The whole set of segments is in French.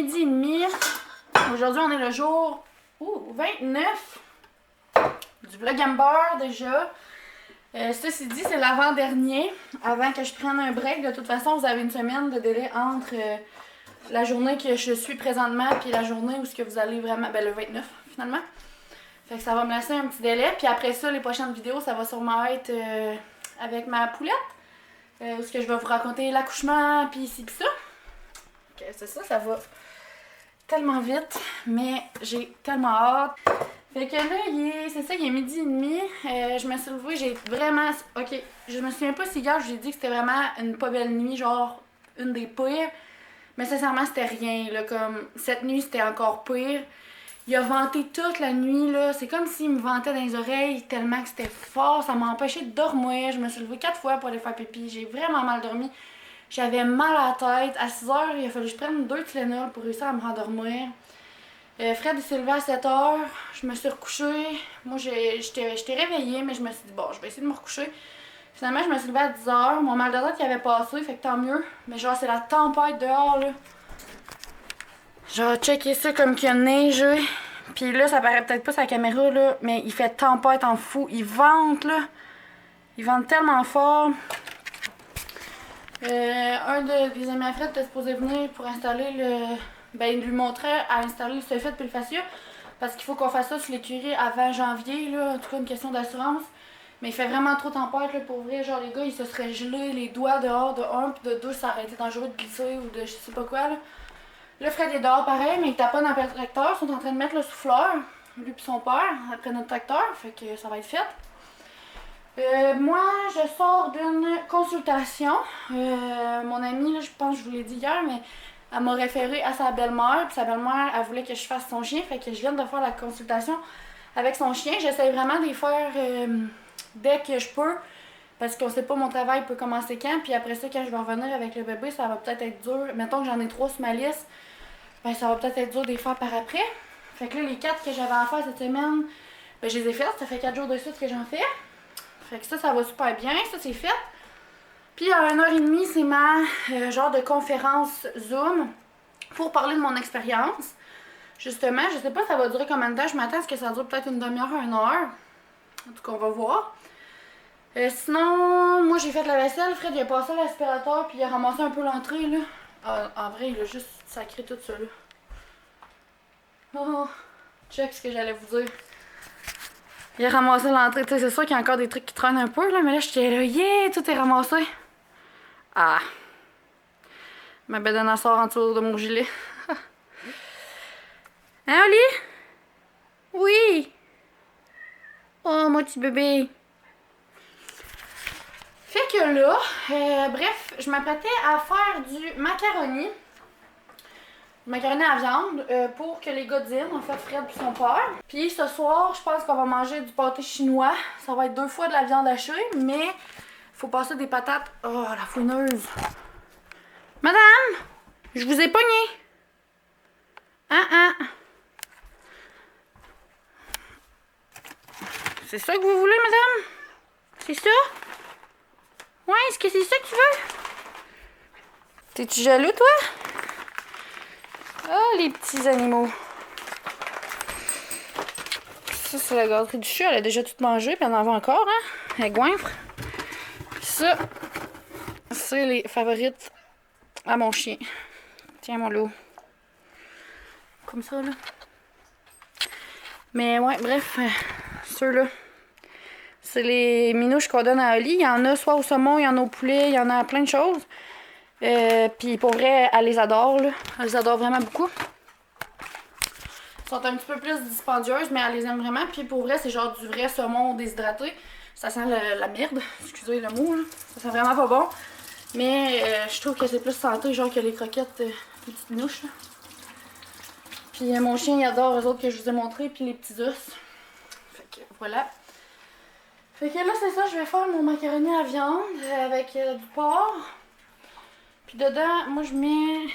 midi et demi. Aujourd'hui, on est le jour 29 du Vloghamber déjà. Ceci dit, c'est l'avant-dernier. Avant que je prenne un break, de toute façon, vous avez une semaine de délai entre la journée que je suis présentement et la journée où ce que vous allez vraiment... Ben, le 29, finalement. Fait que ça va me laisser un petit délai. Puis après ça, les prochaines vidéos, ça va sûrement être avec ma poulette. Où ce que je vais vous raconter l'accouchement, puis ici, puis ça. C'est ça, ça va tellement vite, mais j'ai tellement hâte. Fait que là, c'est ça, il est midi et demi. Je me suis levée, j'ai vraiment... Ok, je me souviens pas si hier, je vous ai dit que c'était vraiment une pas belle nuit, genre une des pires. Mais sincèrement, c'était rien, là, comme... Cette nuit, c'était encore pire. Il a venté toute la nuit, là. C'est comme s'il me ventait dans les oreilles tellement que c'était fort. Ça m'a empêché de dormir. Je me suis levée 4 fois pour aller faire pipi. J'ai vraiment mal dormi. J'avais mal à la tête. À 6 h, il a fallu que je prenne 2 Tylenol pour réussir à me rendormir. Fred s'est levé à 7 h. Je me suis recouchée. Moi, j'étais réveillée, mais je me suis dit, bon, je vais essayer de me recoucher. Finalement, je me suis levée à 10 h. Mon mal de tête, il avait passé, fait que tant mieux. Mais genre, c'est la tempête dehors, là. Genre, checker ça comme qu'il y a neigé. Puis là, ça paraît peut-être pas sa caméra, là, mais il fait tempête en fou. Il vente, là. Il vente tellement fort. Un des amis à Fred était supposé venir pour installer le... Ben, il lui montrait à installer le sulfite puis le fascia. Parce qu'il faut qu'on fasse ça sur l'écurie avant janvier, là. En tout cas, une question d'assurance. Mais il fait vraiment trop tempête, là, pour vrai. Genre, les gars, ils se seraient gelés les doigts dehors de 1 puis de 2, ça aurait été dangereux de glisser ou de je sais pas quoi, là. Là, Fred est dehors pareil, mais il taponne dans le tracteur. Ils sont en train de mettre le souffleur, lui et son père, après notre tracteur. Fait que ça va être fait. Moi, je sors d'une consultation. Mon amie, là, je pense que je vous l'ai dit hier, mais elle m'a référé à sa belle-mère. Puis sa belle-mère, elle voulait que je fasse son chien. Fait que je viens de faire la consultation avec son chien. J'essaie vraiment de les faire dès que je peux. Parce qu'on sait pas mon travail peut commencer quand. Puis après ça, quand je vais revenir avec le bébé, ça va peut-être être dur. Mettons que j'en ai 3 sur ma liste. Ben, ça va peut-être être dur de les faire par après. Fait que là, les 4 que j'avais à faire cette semaine, ben, je les ai faites. Ça fait 4 jours de suite que j'en fais. Fait que ça va super bien. Ça, c'est fait. Puis à 1h30, c'est ma genre de conférence Zoom pour parler de mon expérience. Justement, je sais pas ça va durer combien de temps. Je m'attends à ce que ça dure peut-être une demi-heure, 1 heure. En tout cas, on va voir. Sinon, moi, j'ai fait la vaisselle. Fred, il a passé l'aspirateur puis il a ramassé un peu l'entrée, là. En vrai, il a juste sacré tout ça, là. Oh, check ce que j'allais vous dire. Il a ramassé l'entrée. Tu sais, c'est sûr qu'il y a encore des trucs qui traînent un peu, là. Mais là, j'étais là, yeah, tout est ramassé. Ah. Ma bedaine sort en dessous de mon gilet. Hein, Oli? Oui. Oh, mon petit bébé. Fait que là, bref, je m'apprêtais à faire du macaroni. Macaroni à viande pour que les gars dînent, en fait, Fred et son père. Puis ce soir, je pense qu'on va manger du pâté chinois. Ça va être 2 fois de la viande hachée, mais faut passer des patates. Oh, la fouineuse. Madame, je vous ai pogné. Hein? C'est ça que vous voulez, madame? C'est ça? Ouais, est-ce que c'est ça que tu veux? T'es-tu jaloux, toi? Oh, les petits animaux. Ça, c'est la gâterie du chat. Elle a déjà tout mangé, puis elle en veut encore, hein? Elle est goinfre. Puis ça, c'est les favorites à mon chien. Tiens, mon loup. Comme ça, là. Mais ouais, bref, ceux-là. C'est les minouches qu'on donne à Oli. Il y en a soit au saumon, il y en a au poulet, il y en a plein de choses. Puis pour vrai, elle les adore, là. Elle les adore vraiment beaucoup. Elles sont un petit peu plus dispendieuses, mais elle les aime vraiment. Puis pour vrai, c'est genre du vrai saumon déshydraté. Ça sent la merde, excusez le mot, là. Ça sent vraiment pas bon. Mais je trouve que c'est plus santé, genre que les croquettes, les petites minouches, là. Puis mon chien, il adore eux autres que je vous ai montré, puis les petits os. Fait que voilà. Fait que là, c'est ça, je vais faire mon macaroni à viande avec du porc. Puis dedans, moi, je mets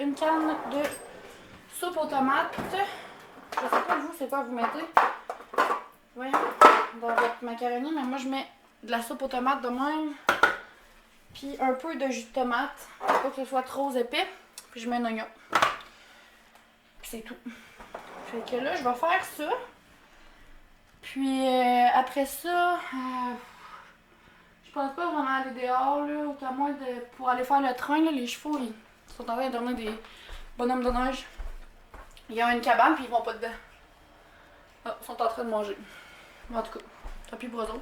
une canne de soupe aux tomates. Je sais pas vous, c'est quoi vous mettez. Oui, dans votre macaroni, mais moi, je mets de la soupe aux tomates de même. Puis un peu de jus de tomate, pour pas que ce soit trop épais. Puis je mets un oignon. Puis c'est tout. Fait que là, je vais faire ça. Puis après ça, je pense pas vraiment aller dehors, là, autant moins pour aller faire le train, là, les chevaux, ils sont en train de dormir des bonhommes de neige. Il y a une cabane, puis ils vont pas dedans. Ah, ils sont en train de manger. En tout cas, tant pis pour eux autres.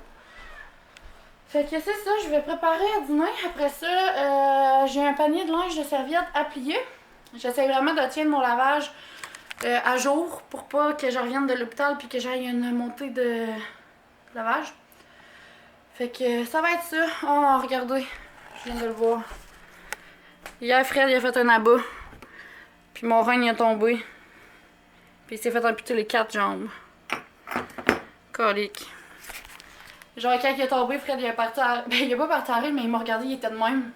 Fait que c'est ça, je vais préparer à dîner. Après ça, j'ai un panier de linge de serviettes à plier. J'essaie vraiment de tenir mon lavage à jour pour pas que je revienne de l'hôpital puis que j'aille une montée de lavage. Fait que ça va être ça. Oh, regardez, je viens de le voir. Hier, Fred, il a fait un abat. Puis mon rein, il a tombé. Puis il s'est fait amputer les 4 jambes. Colique. Genre, quand il est tombé, Fred, il est parti à... Ben, il est pas parti à rire, mais il m'a regardé, il était de même.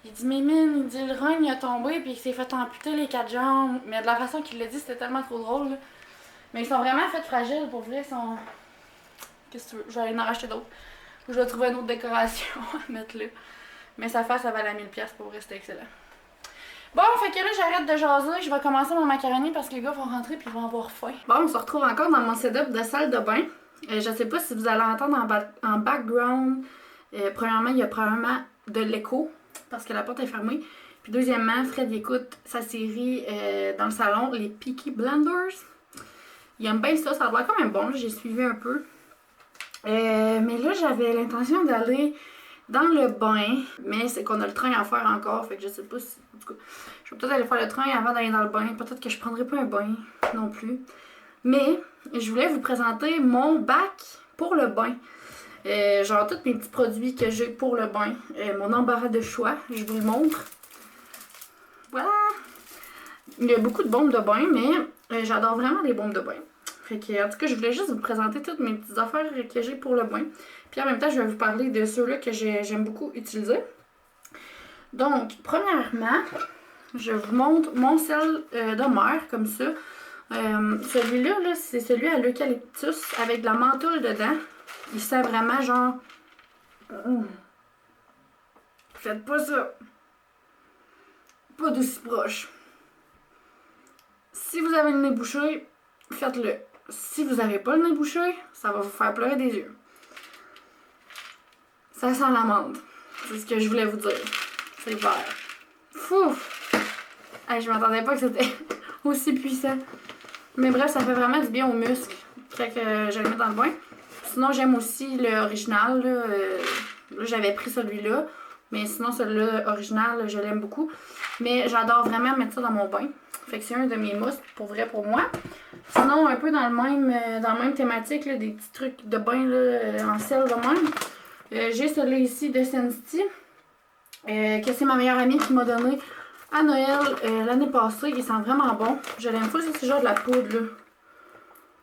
Il dit, Mimine, il dit, le rein, il a tombé, puis il s'est fait amputer les 4 jambes. Mais de la façon qu'il l'a dit, c'était tellement trop drôle, là. Mais ils sont vraiment faits fragiles, pour vrai, ils sont... Qu'est-ce que tu veux? Je vais aller en racheter d'autres. Ou je vais trouver une autre décoration à mettre là. Mais sa face, ça valait 1000$, pour vrai, c'était excellent. Bon, fait que là, j'arrête de jaser. Je vais commencer mon macaroni parce que les gars vont rentrer puis ils vont avoir faim. Bon, on se retrouve encore dans mon setup de salle de bain. Je sais pas si vous allez entendre en background. Premièrement, il y a probablement de l'écho parce que la porte est fermée. Puis deuxièmement, Fred écoute sa série dans le salon, les Peaky Blinders. Il aime bien ça, ça doit quand même bon. J'ai suivi un peu. Mais là, j'avais l'intention d'aller dans le bain, mais c'est qu'on a le train à faire encore, fait que je sais pas si... En tout cas, je vais peut-être aller faire le train avant d'aller dans le bain. Peut-être que je prendrai pas un bain non plus. Mais je voulais vous présenter mon bac pour le bain. Genre tous mes petits produits que j'ai pour le bain. Mon embarras de choix, je vous le montre. Voilà! Il y a beaucoup de bombes de bain, mais j'adore vraiment les bombes de bain. Fait que, en tout cas, je voulais juste vous présenter toutes mes petites affaires que j'ai pour le bain. Puis en même temps, je vais vous parler de ceux-là que j'aime beaucoup utiliser. Donc, premièrement, je vous montre mon sel de mer, comme ça. Celui-là, là, c'est celui à l'eucalyptus avec de la menthol dedans. Il sent vraiment genre... Faites pas ça. Pas d'aussi proche. Si vous avez le nez bouché, faites-le. Si vous n'avez pas le nez bouché, ça va vous faire pleurer des yeux. Ça sent la menthe. C'est ce que je voulais vous dire. C'est vert. Fouf! Hey, je m'attendais pas que c'était aussi puissant. Mais bref, ça fait vraiment du bien aux muscles. Fait que je le mets dans le bain. Sinon, j'aime aussi l'original. Là, j'avais pris celui-là. Mais sinon, celui-là, original, je l'aime beaucoup. Mais j'adore vraiment mettre ça dans mon bain. Fait que c'est un de mes mousses, pour vrai, pour moi. Sinon, un peu dans le même thématique, là, des petits trucs de bain là, en sel de même. J'ai celui-là ici de Sensity, que c'est ma meilleure amie qui m'a donné à Noël l'année passée. Il sent vraiment bon. Je l'aime pas, c'est genre de la poudre, là.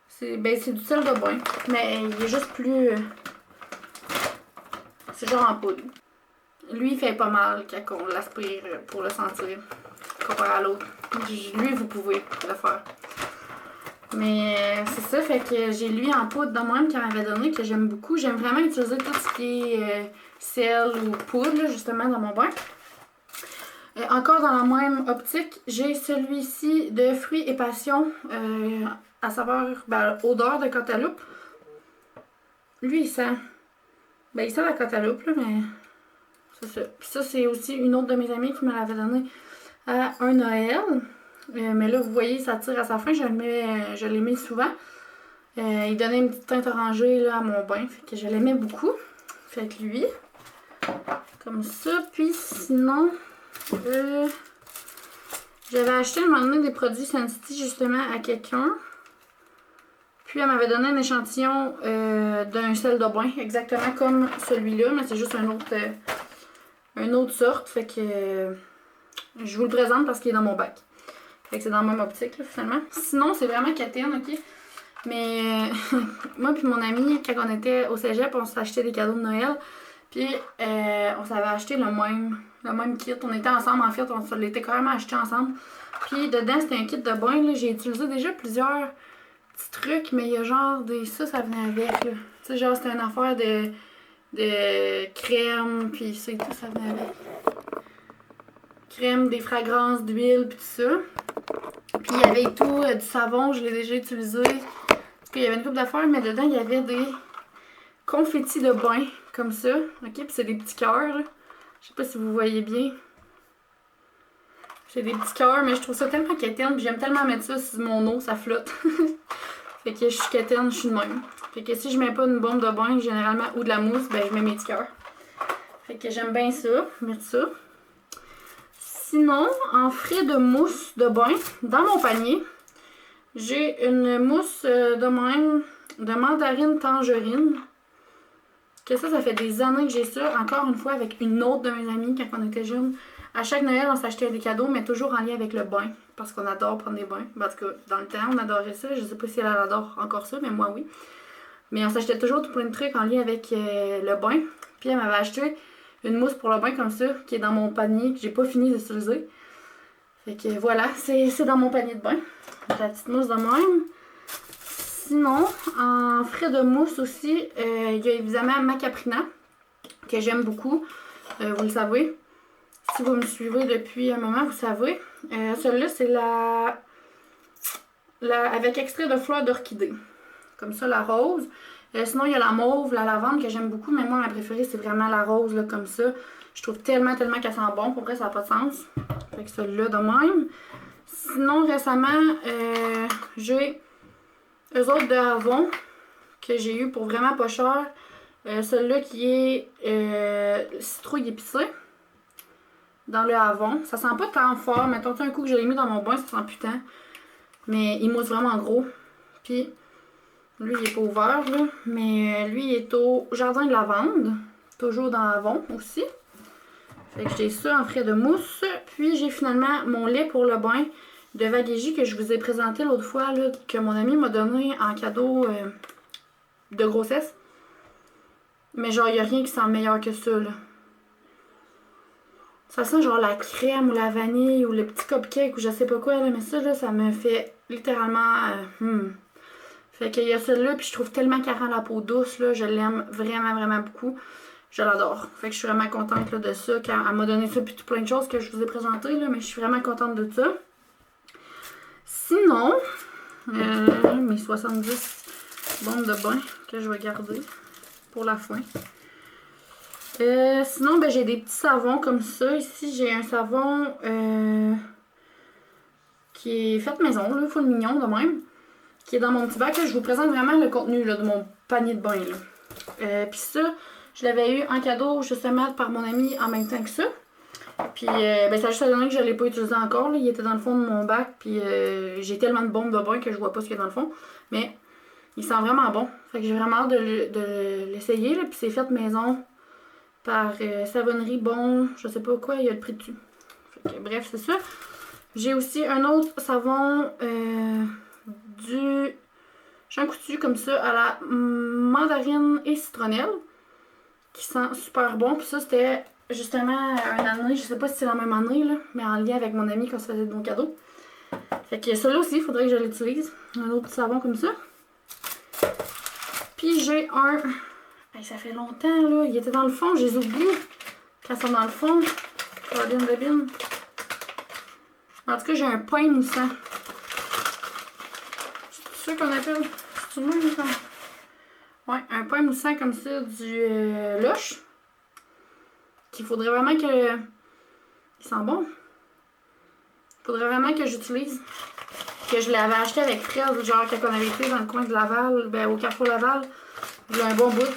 C'est du sel de bain, mais il est juste plus... c'est genre en poudre. Lui, il fait pas mal quand on l'aspire pour le sentir, comparé à l'autre. Lui, vous pouvez le faire. Mais c'est ça, fait que j'ai lui en poudre de même qu'elle m'avait donné, que j'aime beaucoup. J'aime vraiment utiliser tout ce qui est sel ou poudre, là, justement, dans mon bain. Encore dans la même optique, j'ai celui-ci de fruits et passion à saveur, odeur de cantaloupe. Lui, il sent la cantaloupe, là, mais c'est ça. Puis ça, c'est aussi une autre de mes amies qui me l'avait donné à un Noël. Mais là, vous voyez, ça tire à sa fin. Je l'ai mis souvent. Il donnait une petite teinte orangée là, à mon bain. Fait que je l'aimais beaucoup. Fait que lui, comme ça. Puis sinon, j'avais acheté un moment donné des produits Sensity justement à quelqu'un. Puis elle m'avait donné un échantillon d'un sel de bain, exactement comme celui-là, mais c'est juste une autre sorte. Fait que je vous le présente parce qu'il est dans mon bac. Fait que c'est dans la même optique, là, finalement. Sinon, c'est vraiment Catherine, ok? Mais moi puis mon ami, quand on était au cégep, on s'est acheté des cadeaux de Noël. Puis on s'avait acheté le même kit. On était ensemble, en fait, on se l'était carrément acheté ensemble. Puis dedans, c'était un kit de bain, là. J'ai utilisé déjà plusieurs petits trucs, mais il y a genre ça venait avec, là. Tu sais, genre, c'était une affaire de crème, puis ça et tout, ça venait avec. Crème, des fragrances, d'huile, puis tout ça. Puis il y avait tout du savon, je l'ai déjà utilisé. Parce qu'il y avait une coupe d'affaires, mais dedans il y avait des confettis de bain, comme ça. Ok, puis c'est des petits cœurs. Je sais pas si vous voyez bien. C'est des petits cœurs, mais je trouve ça tellement quétaine, j'aime tellement mettre ça sur mon eau, ça flotte. Fait que je suis quétaine, je suis de même. Fait que si je mets pas une bombe de bain, généralement, ou de la mousse, ben je mets mes petits cœurs. Fait que j'aime bien ça, mettre ça. Sinon, en frais de mousse de bain, dans mon panier, j'ai une mousse de même, de mandarine tangerine. Que ça fait des années que j'ai ça. Encore une fois, avec une autre de mes amies, quand on était jeunes. À chaque Noël, on s'achetait des cadeaux, mais toujours en lien avec le bain. Parce qu'on adore prendre des bains. En tout cas, dans le temps, on adorait ça. Je sais pas si elle adore encore ça, mais moi, oui. Mais on s'achetait toujours tout plein de trucs en lien avec le bain. Puis elle m'avait acheté une mousse pour le bain comme ça, qui est dans mon panier, que j'ai pas fini d'utiliser. Fait que voilà, c'est dans mon panier de bain. La petite mousse de même. Sinon, en frais de mousse aussi, il y a évidemment ma Caprina, que j'aime beaucoup. Vous le savez. Si vous me suivez depuis un moment, vous savez. Celle-là, c'est la avec extrait de fleurs d'orchidée. Comme ça, la rose. Sinon, il y a la mauve, la lavande que j'aime beaucoup, mais moi, ma préférée, c'est vraiment la rose, là, comme ça. Je trouve tellement qu'elle sent bon. Pour vrai, ça n'a pas de sens. Fait que celle-là, de même. Sinon, récemment, j'ai eux autres de Avon que j'ai eu pour vraiment pas cher. Celle-là qui est citrouille épicée. Dans le Avon. Ça sent pas tant fort. Mettons un coup que je l'ai mis dans mon bain, ça sent putain. Mais il mousse vraiment gros. Puis, lui, il est pas ouvert, là. Mais lui, il est au Jardin de Lavande. Toujours dans Avon aussi. Fait que j'ai ça en frais de mousse. Puis, j'ai finalement mon lait pour le bain de Vaguéji que je vous ai présenté l'autre fois, là, que mon ami m'a donné en cadeau de grossesse. Mais genre, il n'y a rien qui sent meilleur que ça, là. Ça sent genre la crème ou la vanille ou le petit cupcake ou je sais pas quoi, là, mais ça, là, ça me fait littéralement... Fait qu'il y a celle-là, puis je trouve tellement qu'elle rend la peau douce, là, je l'aime vraiment beaucoup. Je l'adore. Fait que je suis vraiment contente là, de ça, quand elle m'a donné ça, puis tout plein de choses que je vous ai présentées, là, mais je suis vraiment contente de ça. Sinon, mes 70 bombes de bain que je vais garder pour la fin. Sinon, ben, j'ai des petits savons comme ça. Ici, j'ai un savon qui est fait maison, là, full mignon de même. Qui est dans mon petit bac. Là, je vous présente vraiment le contenu là, de mon panier de bain. Puis ça, je l'avais eu en cadeau justement par mon ami en même temps que ça. Puis ben, ça a juste donné que je ne l'ai pas utilisé encore. Là. Il était dans le fond de mon bac. Puis j'ai tellement de bombes de bain que je vois pas ce qu'il y a dans le fond. Mais il sent vraiment bon. Fait que j'ai vraiment hâte de l'essayer. Puis c'est fait maison. Par Savonnerie Bon, je sais pas quoi, il y a le prix dessus. Fait que, bref, c'est ça. J'ai aussi un autre savon du Jean Coutu comme ça à la mandarine et citronnelle qui sent super bon. Puis ça, c'était justement une année, je sais pas si c'est la même année, là, mais en lien avec mon ami quand on se faisait de bons cadeaux. Fait que celui-là aussi, il faudrait que je l'utilise. Un autre savon comme ça. Puis j'ai un... Hey, ça fait longtemps, là. Il était dans le fond, je les oublie. Quand ils sont dans le fond. Bine. En tout cas, j'ai un pain moussant. C'est ça qu'on appelle. C'est le même, ça? Ouais, un pain moussant comme ça, du Lush. Qu'il faudrait vraiment que... Il sent bon. Faudrait vraiment que j'utilise. Que je l'avais acheté avec fraise, genre quand on avait été dans le coin de Laval, ben au Carrefour Laval. J'ai un bon bout.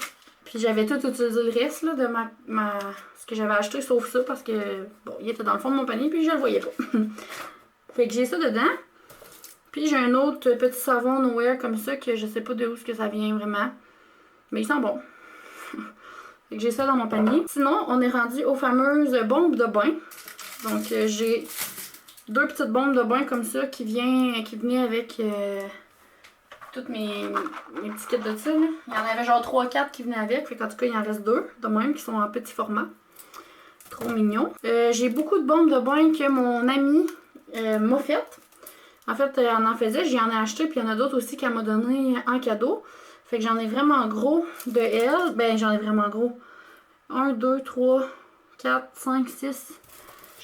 Puis j'avais tout utilisé le reste là, de ce que j'avais acheté, sauf ça, parce que bon, il était dans le fond de mon panier, puis je le voyais pas. Fait que j'ai ça dedans. Puis j'ai un autre petit savon Nowhere comme ça, que je sais pas d'où que ça vient vraiment. Mais il sent bon. Fait que j'ai ça dans mon panier. Sinon, on est rendu aux fameuses bombes de bain. Donc j'ai deux petites bombes de bain comme ça qui venaient avec... toutes mes petits kits de ça. Là. Il y en avait genre 3-4 qui venaient avec. Fait qu'en tout cas, il en reste 2 de même qui sont en petit format. Trop mignon. J'ai beaucoup de bombes de bain que mon ami m'a faites. En fait, elle en faisait. J'en ai acheté. Puis il y en a d'autres aussi qu'elle m'a donné en cadeau. Fait que j'en ai vraiment gros de elle. Ben, j'en ai vraiment gros. 1, 2, 3, 4, 5, 6,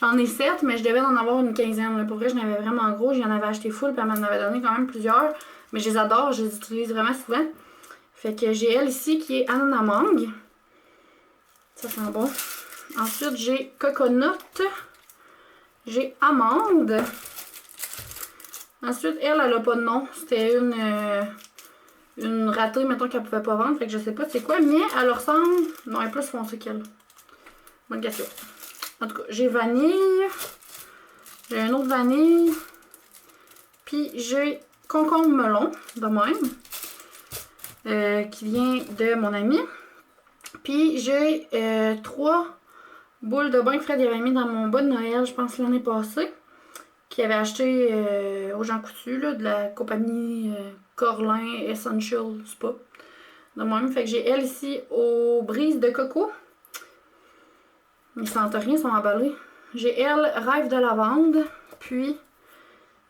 J'en ai 7, mais je devais en avoir une quinzaine. Là. Pour vrai, j'en avais vraiment gros. J'en avais acheté full, puis elle m'en avait donné quand même plusieurs. Mais je les adore, je les utilise vraiment souvent. Fait que j'ai elle ici qui est ananas mangue. Ça sent bon. Ensuite, j'ai coconut. J'ai amande. Ensuite, elle a pas de nom. C'était une ratée, mettons, qu'elle pouvait pas vendre. Fait que je sais pas c'est quoi, mais elle ressemble. Non, elle est plus foncée qu'elle. Bonne question. En tout cas, j'ai vanille. J'ai un autre vanille. Puis j'ai concombre melon, de même. Qui vient de mon ami. Puis j'ai 3 boules de bain que Fred avait mis dans mon bas de Noël, je pense l'année passée. Qu'il avait acheté aux Jean Coutu, là, de la compagnie Corlin Essential Spa. De même, fait que j'ai elle ici aux brises de coco. Ils sentent rien, ils sont emballés. J'ai elle rêve de lavande. Puis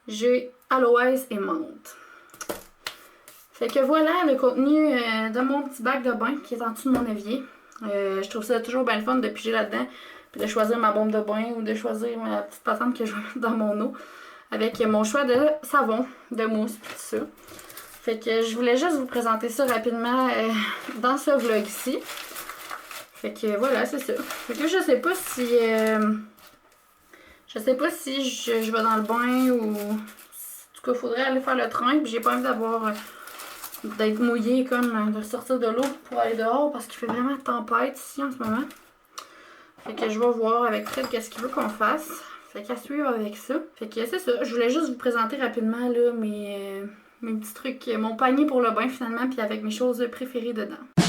j'ai aloès et menthe. Fait que voilà le contenu de mon petit bac de bain qui est en dessous de mon évier. Je trouve ça toujours bien le fun de piger là-dedans. Puis de choisir ma bombe de bain ou de choisir ma petite patente que je vais mettre dans mon eau. Avec mon choix de savon, de mousse, tout ça. Fait que je voulais juste vous présenter ça rapidement dans ce vlog-ci. Fait que voilà, c'est ça. Fait que je sais pas si... je sais pas si je vais dans le bain ou... En tout cas, il faudrait aller faire le train. Puis j'ai pas envie d'avoir... d'être mouillée comme de sortir de l'eau pour aller dehors parce qu'il fait vraiment tempête ici en ce moment. Fait que je vais voir avec Fred qu'est-ce qu'il veut qu'on fasse. Fait qu'à suivre avec ça. Fait que c'est ça. Je voulais juste vous présenter rapidement là mes petits trucs, mon panier pour le bain finalement, puis avec mes choses préférées dedans.